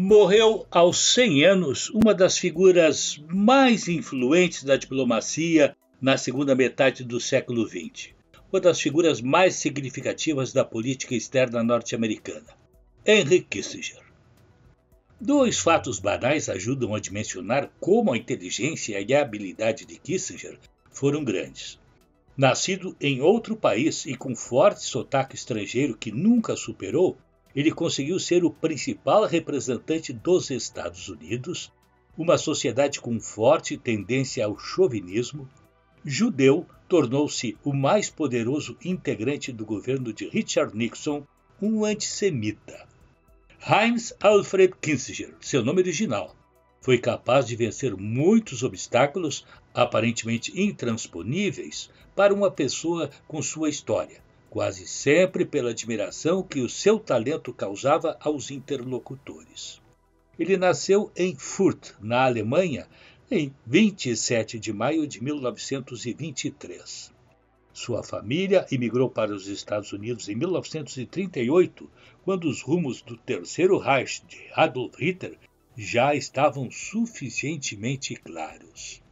Morreu aos 100 anos uma das figuras mais influentes da diplomacia na segunda metade do século XX, uma das figuras mais significativas da política externa norte-americana, Henry Kissinger. Dois fatos banais ajudam a dimensionar como a inteligência e a habilidade de Kissinger foram grandes. Nascido em outro país e com forte sotaque estrangeiro que nunca superou, ele conseguiu ser o principal representante dos Estados Unidos, uma sociedade com forte tendência ao chauvinismo. Judeu, tornou-se o mais poderoso integrante do governo de Richard Nixon, um antissemita. Heinz Alfred Kissinger, seu nome original, foi capaz de vencer muitos obstáculos aparentemente intransponíveis para uma pessoa com sua história, quase sempre pela admiração que o seu talento causava aos interlocutores. Ele nasceu em Fürth, na Alemanha, em 27 de maio de 1923. Sua família imigrou para os Estados Unidos em 1938, quando os rumos do Terceiro Reich de Adolf Hitler já estavam suficientemente claros.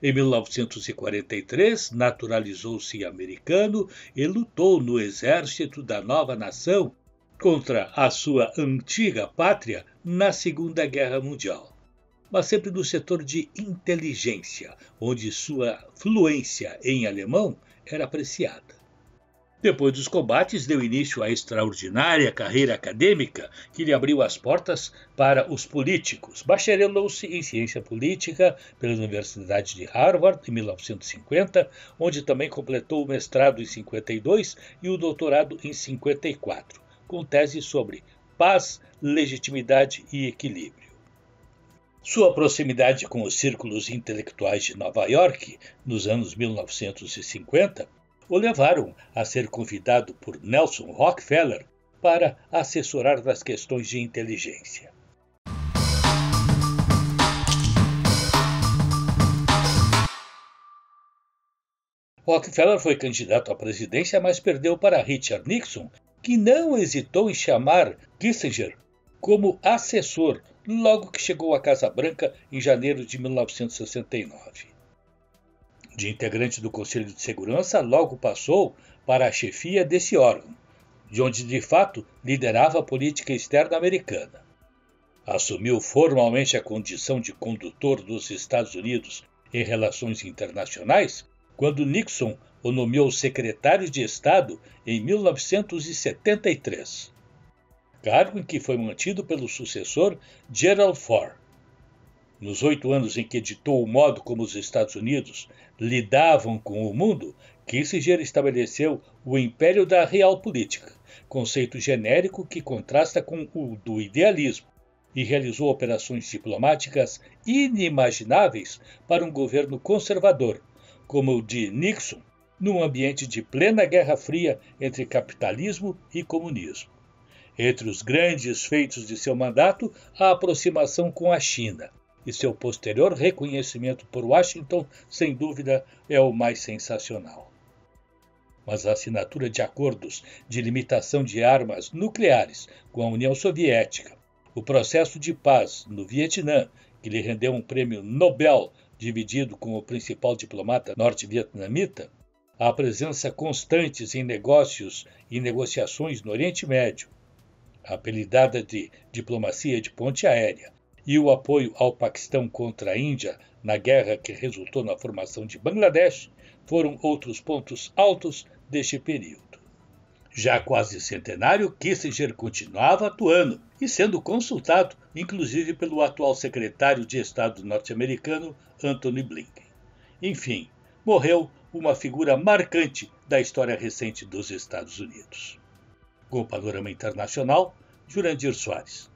Em 1943, naturalizou-se americano e lutou no exército da nova nação contra a sua antiga pátria na Segunda Guerra Mundial, mas sempre no setor de inteligência, onde sua fluência em alemão era apreciada. Depois dos combates, deu início à extraordinária carreira acadêmica que lhe abriu as portas para os políticos. Bacharelou-se em ciência política pela Universidade de Harvard em 1950, onde também completou o mestrado em 52 e o doutorado em 54, com tese sobre paz, legitimidade e equilíbrio. Sua proximidade com os círculos intelectuais de Nova York, nos anos 1950, o levaram a ser convidado por Nelson Rockefeller para assessorar nas questões de inteligência. Rockefeller foi candidato à presidência, mas perdeu para Richard Nixon, que não hesitou em chamar Kissinger como assessor logo que chegou à Casa Branca em janeiro de 1969. De integrante do Conselho de Segurança, logo passou para a chefia desse órgão, de onde de fato liderava a política externa americana. Assumiu formalmente a condição de condutor dos Estados Unidos em relações internacionais quando Nixon o nomeou secretário de Estado em 1973, cargo em que foi mantido pelo sucessor Gerald Ford. Nos 8 anos em que editou o modo como os Estados Unidos lidavam com o mundo, Kissinger estabeleceu o Império da Realpolitik, conceito genérico que contrasta com o do idealismo, e realizou operações diplomáticas inimagináveis para um governo conservador, como o de Nixon, num ambiente de plena Guerra Fria entre capitalismo e comunismo. Entre os grandes feitos de seu mandato, a aproximação com a China, e seu posterior reconhecimento por Washington, sem dúvida, é o mais sensacional. Mas a assinatura de acordos de limitação de armas nucleares com a União Soviética, o processo de paz no Vietnã, que lhe rendeu um prêmio Nobel dividido com o principal diplomata norte-vietnamita, a presença constantes em negócios e negociações no Oriente Médio, apelidada de diplomacia de ponte aérea, e o apoio ao Paquistão contra a Índia na guerra que resultou na formação de Bangladesh foram outros pontos altos deste período. Já quase centenário, Kissinger continuava atuando e sendo consultado, inclusive pelo atual secretário de Estado norte-americano, Antony Blinken. Enfim, morreu uma figura marcante da história recente dos Estados Unidos. Com o Panorama Internacional, Jurandir Soares.